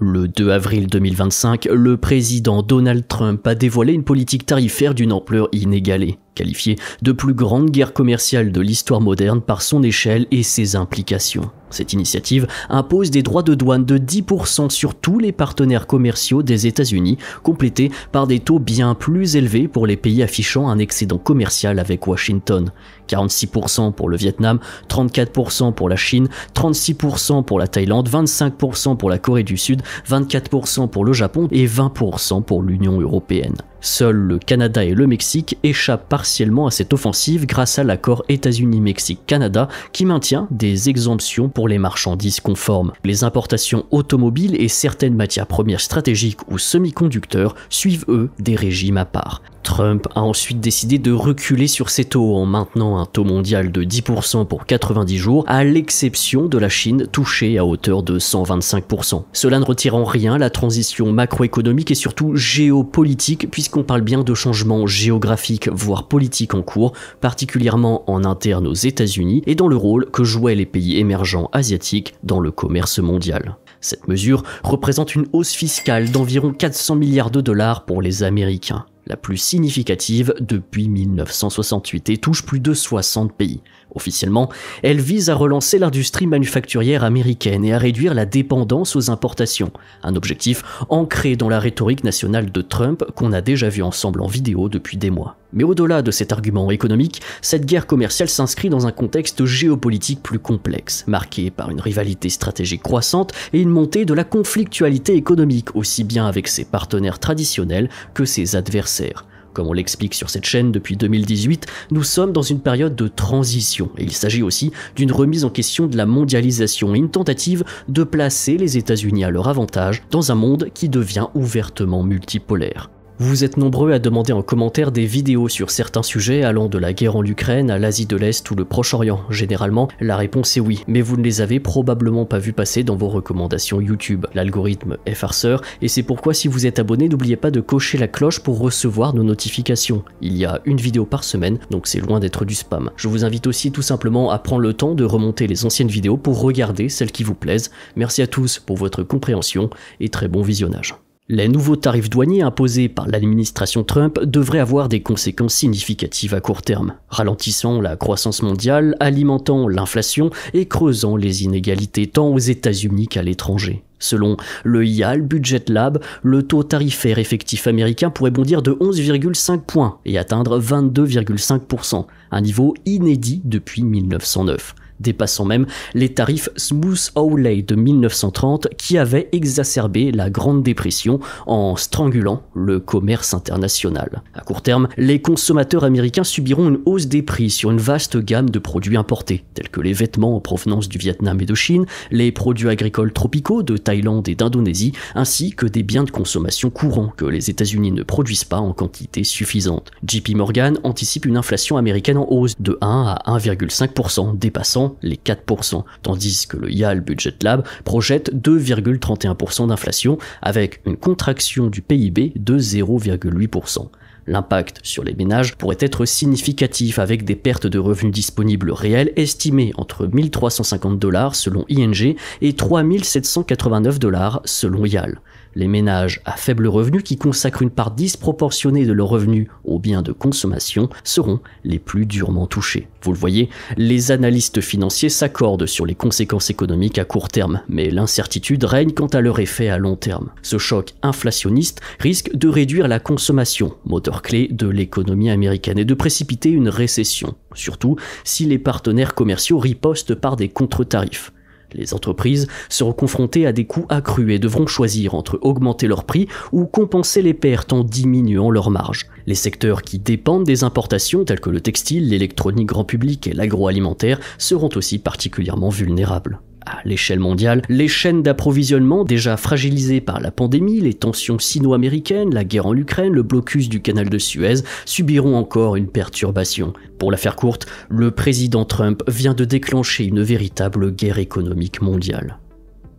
Le 2 avril 2025, le président Donald Trump a dévoilé une politique tarifaire d'une ampleur inégalée, qualifiée de plus grande guerre commerciale de l'histoire moderne par son échelle et ses implications. Cette initiative impose des droits de douane de 10% sur tous les partenaires commerciaux des États-Unis, complétés par des taux bien plus élevés pour les pays affichant un excédent commercial avec Washington. 46% pour le Vietnam, 34% pour la Chine, 36% pour la Thaïlande, 25% pour la Corée du Sud, 24% pour le Japon et 20% pour l'Union européenne. Seuls le Canada et le Mexique échappent partiellement à cette offensive grâce à l'accord États-Unis-Mexique-Canada qui maintient des exemptions pour les marchandises conformes. Les importations automobiles et certaines matières premières stratégiques ou semi-conducteurs suivent eux des régimes à part. Trump a ensuite décidé de reculer sur ces taux en maintenant un taux mondial de 10% pour 90 jours, à l'exception de la Chine touchée à hauteur de 125%. Cela ne retire en rien la transition macroéconomique et surtout géopolitique, puisqu'on parle bien de changements géographiques voire politiques en cours, particulièrement en interne aux États-Unis et dans le rôle que jouaient les pays émergents asiatiques dans le commerce mondial. Cette mesure représente une hausse fiscale d'environ 400 milliards de dollars pour les Américains, la plus significative depuis 1968 et touche plus de 60 pays. Officiellement, elle vise à relancer l'industrie manufacturière américaine et à réduire la dépendance aux importations, un objectif ancré dans la rhétorique nationale de Trump qu'on a déjà vu ensemble en vidéo depuis des mois. Mais au-delà de cet argument économique, cette guerre commerciale s'inscrit dans un contexte géopolitique plus complexe, marqué par une rivalité stratégique croissante et une montée de la conflictualité économique aussi bien avec ses partenaires traditionnels que ses adversaires. Comme on l'explique sur cette chaîne depuis 2018, nous sommes dans une période de transition et il s'agit aussi d'une remise en question de la mondialisation et une tentative de placer les États-Unis à leur avantage dans un monde qui devient ouvertement multipolaire. Vous êtes nombreux à demander en commentaire des vidéos sur certains sujets allant de la guerre en Ukraine à l'Asie de l'Est ou le Proche-Orient. Généralement, la réponse est oui, mais vous ne les avez probablement pas vus passer dans vos recommandations YouTube. L'algorithme est farceur et c'est pourquoi si vous êtes abonné, n'oubliez pas de cocher la cloche pour recevoir nos notifications. Il y a une vidéo par semaine, donc c'est loin d'être du spam. Je vous invite aussi tout simplement à prendre le temps de remonter les anciennes vidéos pour regarder celles qui vous plaisent. Merci à tous pour votre compréhension et très bon visionnage. Les nouveaux tarifs douaniers imposés par l'administration Trump devraient avoir des conséquences significatives à court terme, ralentissant la croissance mondiale, alimentant l'inflation et creusant les inégalités tant aux États-Unis qu'à l'étranger. Selon le IAL Budget Lab, le taux tarifaire effectif américain pourrait bondir de 11,5 points et atteindre 22,5%, un niveau inédit depuis 1909. Dépassant même les tarifs Smoot-Hawley de 1930 qui avaient exacerbé la Grande Dépression en strangulant le commerce international. À court terme, les consommateurs américains subiront une hausse des prix sur une vaste gamme de produits importés, tels que les vêtements en provenance du Vietnam et de Chine, les produits agricoles tropicaux de Thaïlande et d'Indonésie, ainsi que des biens de consommation courants que les États-Unis ne produisent pas en quantité suffisante. JP Morgan anticipe une inflation américaine en hausse de 1 à 1,5%, dépassant les 4%, tandis que le IAL Budget Lab projette 2,31% d'inflation avec une contraction du PIB de 0,8%. L'impact sur les ménages pourrait être significatif avec des pertes de revenus disponibles réels estimées entre 1 350 $ selon ING et 3 789 $ selon IAL. Les ménages à faible revenu qui consacrent une part disproportionnée de leurs revenus aux biens de consommation seront les plus durement touchés. Vous le voyez, les analystes financiers s'accordent sur les conséquences économiques à court terme, mais l'incertitude règne quant à leur effet à long terme. Ce choc inflationniste risque de réduire la consommation, moteur clé de l'économie américaine, et de précipiter une récession, surtout si les partenaires commerciaux ripostent par des contre-tarifs. Les entreprises seront confrontées à des coûts accrus et devront choisir entre augmenter leurs prix ou compenser les pertes en diminuant leurs marges. Les secteurs qui dépendent des importations tels que le textile, l'électronique grand public et l'agroalimentaire seront aussi particulièrement vulnérables. À l'échelle mondiale, les chaînes d'approvisionnement déjà fragilisées par la pandémie, les tensions sino-américaines, la guerre en Ukraine, le blocus du canal de Suez subiront encore une perturbation. Pour la faire courte, le président Trump vient de déclencher une véritable guerre économique mondiale.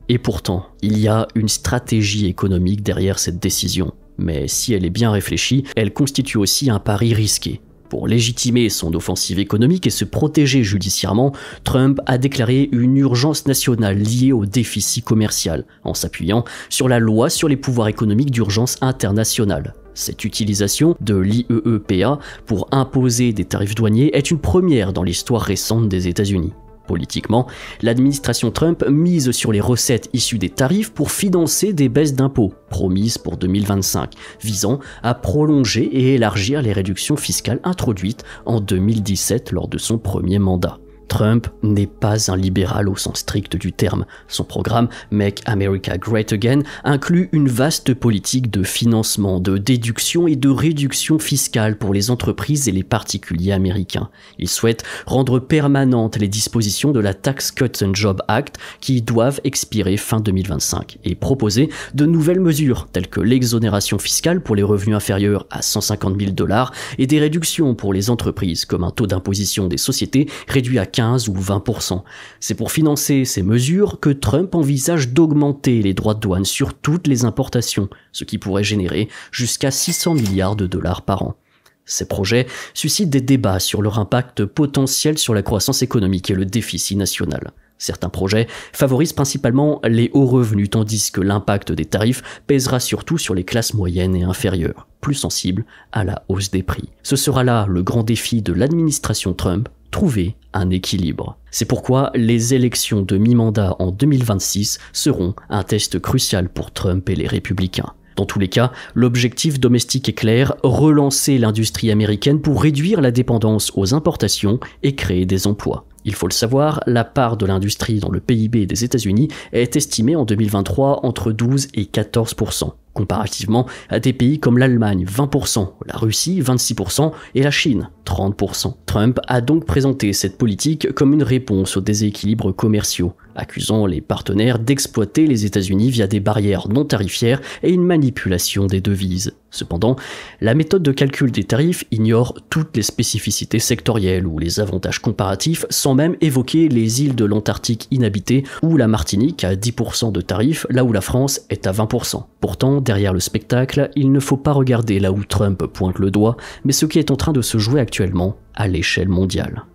Et pourtant, il y a une stratégie économique derrière cette décision. Mais si elle est bien réfléchie, elle constitue aussi un pari risqué. Pour légitimer son offensive économique et se protéger judiciairement, Trump a déclaré une urgence nationale liée au déficit commercial, en s'appuyant sur la loi sur les pouvoirs économiques d'urgence internationale. Cette utilisation de l'IEEPA pour imposer des tarifs douaniers est une première dans l'histoire récente des États-Unis. Politiquement, l'administration Trump mise sur les recettes issues des tarifs pour financer des baisses d'impôts, promises pour 2025, visant à prolonger et élargir les réductions fiscales introduites en 2017 lors de son premier mandat. Trump n'est pas un libéral au sens strict du terme. Son programme Make America Great Again inclut une vaste politique de financement, de déduction et de réduction fiscale pour les entreprises et les particuliers américains. Il souhaite rendre permanentes les dispositions de la Tax Cuts and Jobs Act qui doivent expirer fin 2025 et proposer de nouvelles mesures telles que l'exonération fiscale pour les revenus inférieurs à 150 000 $ et des réductions pour les entreprises comme un taux d'imposition des sociétés réduit à 15 ou 20%. C'est pour financer ces mesures que Trump envisage d'augmenter les droits de douane sur toutes les importations, ce qui pourrait générer jusqu'à 600 milliards de dollars par an. Ces projets suscitent des débats sur leur impact potentiel sur la croissance économique et le déficit national. Certains projets favorisent principalement les hauts revenus, tandis que l'impact des tarifs pèsera surtout sur les classes moyennes et inférieures, plus sensibles à la hausse des prix. Ce sera là le grand défi de l'administration Trump, trouver un équilibre. C'est pourquoi les élections de mi-mandat en 2026 seront un test crucial pour Trump et les républicains. Dans tous les cas, l'objectif domestique est clair, relancer l'industrie américaine pour réduire la dépendance aux importations et créer des emplois. Il faut le savoir, la part de l'industrie dans le PIB des États-Unis est estimée en 2023 entre 12 et 14%, comparativement à des pays comme l'Allemagne 20%, la Russie 26% et la Chine 30%. Trump a donc présenté cette politique comme une réponse aux déséquilibres commerciaux, accusant les partenaires d'exploiter les États-Unis via des barrières non tarifaires et une manipulation des devises. Cependant, la méthode de calcul des tarifs ignore toutes les spécificités sectorielles ou les avantages comparatifs, sans même évoquer les îles de l'Antarctique inhabitées ou la Martinique à 10% de tarifs, là où la France est à 20%. Pourtant, derrière le spectacle, il ne faut pas regarder là où Trump pointe le doigt, mais ce qui est en train de se jouer actuellement à l'échelle mondiale.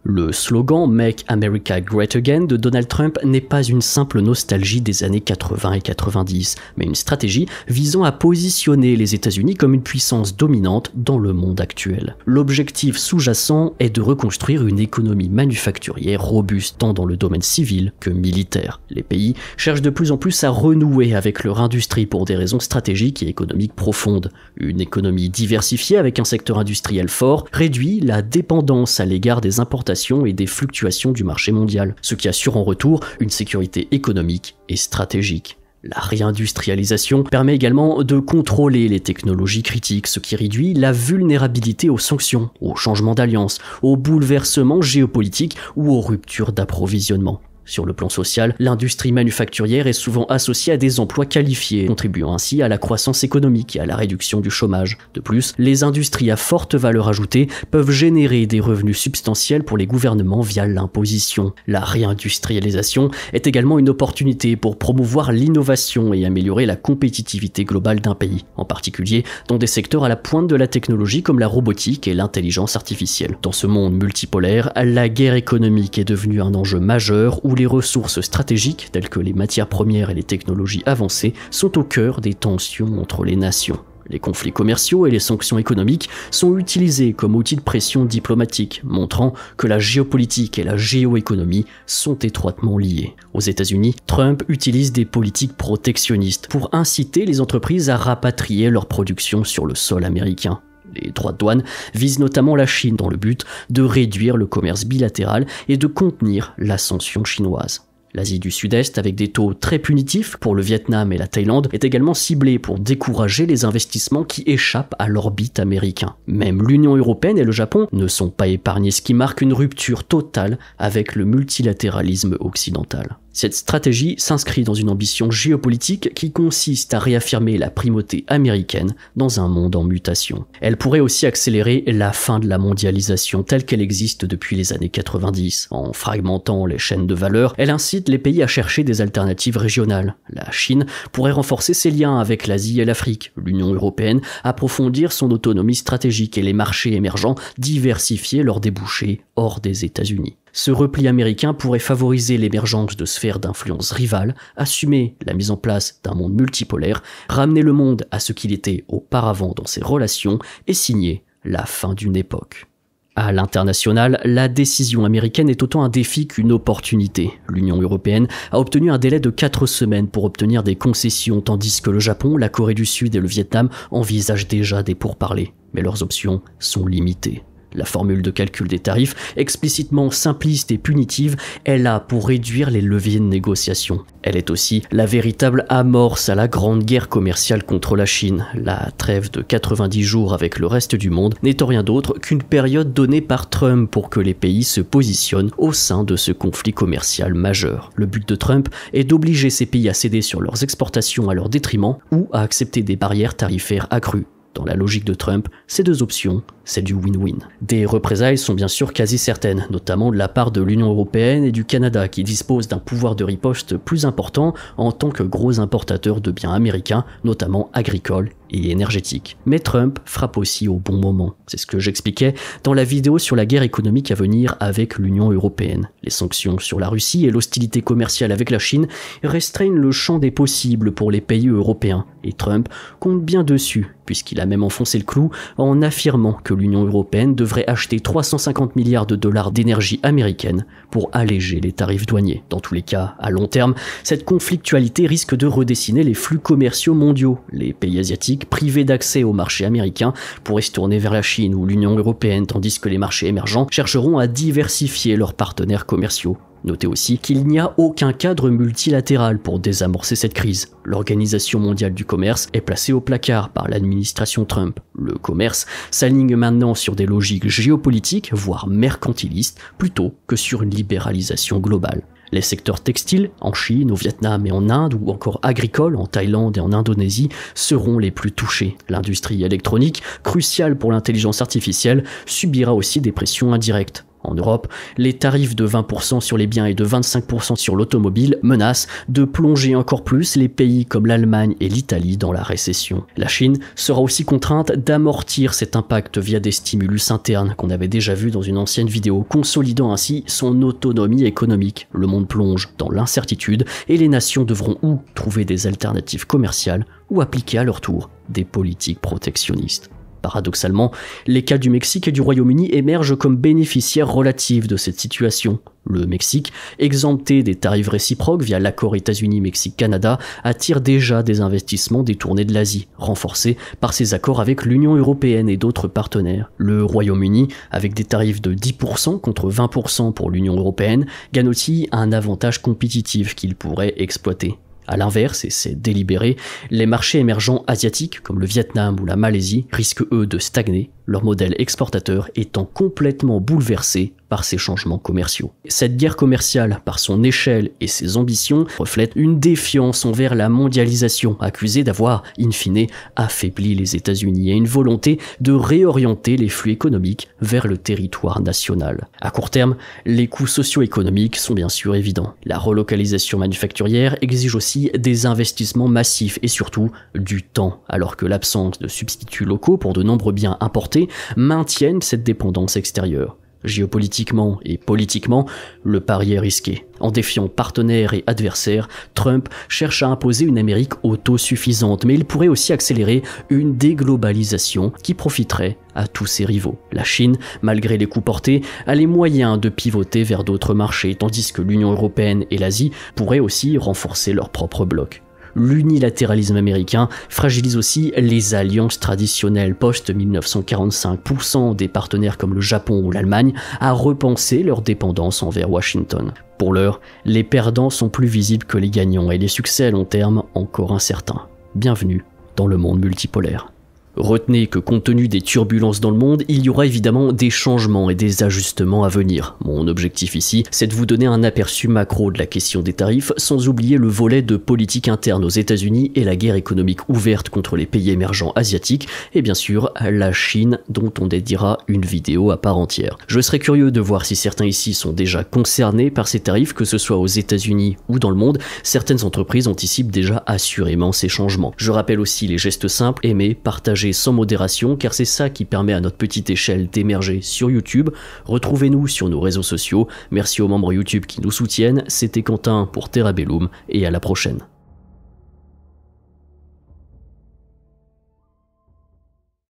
Le slogan « Make America Great Again » de Donald Trump n'est pas une simple nostalgie des années 80 et 90, mais une stratégie visant à positionner les États-Unis comme une puissance dominante dans le monde actuel. L'objectif sous-jacent est de reconstruire une économie manufacturière robuste tant dans le domaine civil que militaire. Les pays cherchent de plus en plus à renouer avec leur industrie pour des raisons stratégiques et économiques profondes. Une économie diversifiée avec un secteur industriel fort réduit la dépendance à l'égard des importations et des fluctuations du marché mondial, ce qui assure en retour une sécurité économique et stratégique. La réindustrialisation permet également de contrôler les technologies critiques, ce qui réduit la vulnérabilité aux sanctions, aux changements d'alliance, aux bouleversements géopolitiques ou aux ruptures d'approvisionnement. Sur le plan social, l'industrie manufacturière est souvent associée à des emplois qualifiés, contribuant ainsi à la croissance économique et à la réduction du chômage. De plus, les industries à forte valeur ajoutée peuvent générer des revenus substantiels pour les gouvernements via l'imposition. La réindustrialisation est également une opportunité pour promouvoir l'innovation et améliorer la compétitivité globale d'un pays, en particulier dans des secteurs à la pointe de la technologie comme la robotique et l'intelligence artificielle. Dans ce monde multipolaire, la guerre économique est devenue un enjeu majeur où les ressources stratégiques, telles que les matières premières et les technologies avancées, sont au cœur des tensions entre les nations. Les conflits commerciaux et les sanctions économiques sont utilisés comme outils de pression diplomatique, montrant que la géopolitique et la géoéconomie sont étroitement liées. Aux États-Unis, Trump utilise des politiques protectionnistes pour inciter les entreprises à rapatrier leur production sur le sol américain. Les droits de douane visent notamment la Chine dans le but de réduire le commerce bilatéral et de contenir l'ascension chinoise. L'Asie du Sud-Est, avec des taux très punitifs pour le Vietnam et la Thaïlande, est également ciblée pour décourager les investissements qui échappent à l'orbite américain. Même l'Union européenne et le Japon ne sont pas épargnés, ce qui marque une rupture totale avec le multilatéralisme occidental. Cette stratégie s'inscrit dans une ambition géopolitique qui consiste à réaffirmer la primauté américaine dans un monde en mutation. Elle pourrait aussi accélérer la fin de la mondialisation telle qu'elle existe depuis les années 90. En fragmentant les chaînes de valeur, elle incite les pays à chercher des alternatives régionales. La Chine pourrait renforcer ses liens avec l'Asie et l'Afrique, l'Union européenne approfondir son autonomie stratégique et les marchés émergents diversifier leurs débouchés hors des États-Unis. Ce repli américain pourrait favoriser l'émergence de sphères d'influence rivales, assumer la mise en place d'un monde multipolaire, ramener le monde à ce qu'il était auparavant dans ses relations et signer la fin d'une époque. À l'international, la décision américaine est autant un défi qu'une opportunité. L'Union européenne a obtenu un délai de 4 semaines pour obtenir des concessions, tandis que le Japon, la Corée du Sud et le Vietnam envisagent déjà des pourparlers. Mais leurs options sont limitées. La formule de calcul des tarifs, explicitement simpliste et punitive, est là pour réduire les leviers de négociation. Elle est aussi la véritable amorce à la grande guerre commerciale contre la Chine. La trêve de 90 jours avec le reste du monde n'étant rien d'autre qu'une période donnée par Trump pour que les pays se positionnent au sein de ce conflit commercial majeur. Le but de Trump est d'obliger ces pays à céder sur leurs exportations à leur détriment ou à accepter des barrières tarifaires accrues. Dans la logique de Trump, ces deux options, c'est du win-win. Des représailles sont bien sûr quasi certaines, notamment de la part de l'Union européenne et du Canada, qui disposent d'un pouvoir de riposte plus important en tant que gros importateurs de biens américains, notamment agricoles et énergétiques. Mais Trump frappe aussi au bon moment. C'est ce que j'expliquais dans la vidéo sur la guerre économique à venir avec l'Union européenne. Les sanctions sur la Russie et l'hostilité commerciale avec la Chine restreignent le champ des possibles pour les pays européens, et Trump compte bien dessus, puisqu'il a même enfoncé le clou en affirmant que l'Union européenne devrait acheter 350 milliards de dollars d'énergie américaine pour alléger les tarifs douaniers. Dans tous les cas, à long terme, cette conflictualité risque de redessiner les flux commerciaux mondiaux. Les pays asiatiques privés d'accès au marché américain pourraient se tourner vers la Chine ou l'Union européenne, tandis que les marchés émergents chercheront à diversifier leurs partenaires commerciaux. Notez aussi qu'il n'y a aucun cadre multilatéral pour désamorcer cette crise. L'Organisation mondiale du commerce est placée au placard par l'administration Trump. Le commerce s'aligne maintenant sur des logiques géopolitiques, voire mercantilistes, plutôt que sur une libéralisation globale. Les secteurs textiles, en Chine, au Vietnam et en Inde, ou encore agricoles, en Thaïlande et en Indonésie, seront les plus touchés. L'industrie électronique, cruciale pour l'intelligence artificielle, subira aussi des pressions indirectes. En Europe, les tarifs de 20% sur les biens et de 25% sur l'automobile menacent de plonger encore plus les pays comme l'Allemagne et l'Italie dans la récession. La Chine sera aussi contrainte d'amortir cet impact via des stimulus internes qu'on avait déjà vu dans une ancienne vidéo, consolidant ainsi son autonomie économique. Le monde plonge dans l'incertitude et les nations devront ou trouver des alternatives commerciales ou appliquer à leur tour des politiques protectionnistes. Paradoxalement, les cas du Mexique et du Royaume-Uni émergent comme bénéficiaires relatifs de cette situation. Le Mexique, exempté des tarifs réciproques via l'accord États-Unis-Mexique-Canada, attire déjà des investissements détournés de l'Asie, renforcés par ses accords avec l'Union européenne et d'autres partenaires. Le Royaume-Uni, avec des tarifs de 10% contre 20% pour l'Union européenne, gagne aussi un avantage compétitif qu'il pourrait exploiter. A l'inverse, et c'est délibéré, les marchés émergents asiatiques, comme le Vietnam ou la Malaisie, risquent eux de stagner, leur modèle exportateur étant complètement bouleversé par ces changements commerciaux. Cette guerre commerciale, par son échelle et ses ambitions, reflète une défiance envers la mondialisation, accusée d'avoir, in fine, affaibli les États-Unis, et une volonté de réorienter les flux économiques vers le territoire national. À court terme, les coûts socio-économiques sont bien sûr évidents. La relocalisation manufacturière exige aussi des investissements massifs et surtout du temps, alors que l'absence de substituts locaux pour de nombreux biens importés maintiennent cette dépendance extérieure. Géopolitiquement et politiquement, le pari est risqué. En défiant partenaires et adversaires, Trump cherche à imposer une Amérique autosuffisante, mais il pourrait aussi accélérer une déglobalisation qui profiterait à tous ses rivaux. La Chine, malgré les coups portés, a les moyens de pivoter vers d'autres marchés, tandis que l'Union européenne et l'Asie pourraient aussi renforcer leur propre bloc. L'unilatéralisme américain fragilise aussi les alliances traditionnelles post-1945, poussant des partenaires comme le Japon ou l'Allemagne à repenser leur dépendance envers Washington. Pour l'heure, les perdants sont plus visibles que les gagnants et les succès à long terme encore incertains. Bienvenue dans le monde multipolaire. Retenez que compte tenu des turbulences dans le monde, il y aura évidemment des changements et des ajustements à venir. Mon objectif ici, c'est de vous donner un aperçu macro de la question des tarifs, sans oublier le volet de politique interne aux États-Unis et la guerre économique ouverte contre les pays émergents asiatiques, et bien sûr la Chine, dont on dédiera une vidéo à part entière. Je serais curieux de voir si certains ici sont déjà concernés par ces tarifs, que ce soit aux États-Unis ou dans le monde. Certaines entreprises anticipent déjà assurément ces changements. Je rappelle aussi les gestes simples: aimer, partager sans modération, car c'est ça qui permet à notre petite échelle d'émerger sur YouTube. Retrouvez-nous sur nos réseaux sociaux. Merci aux membres YouTube qui nous soutiennent. C'était Quentin pour Terra Bellum et à la prochaine.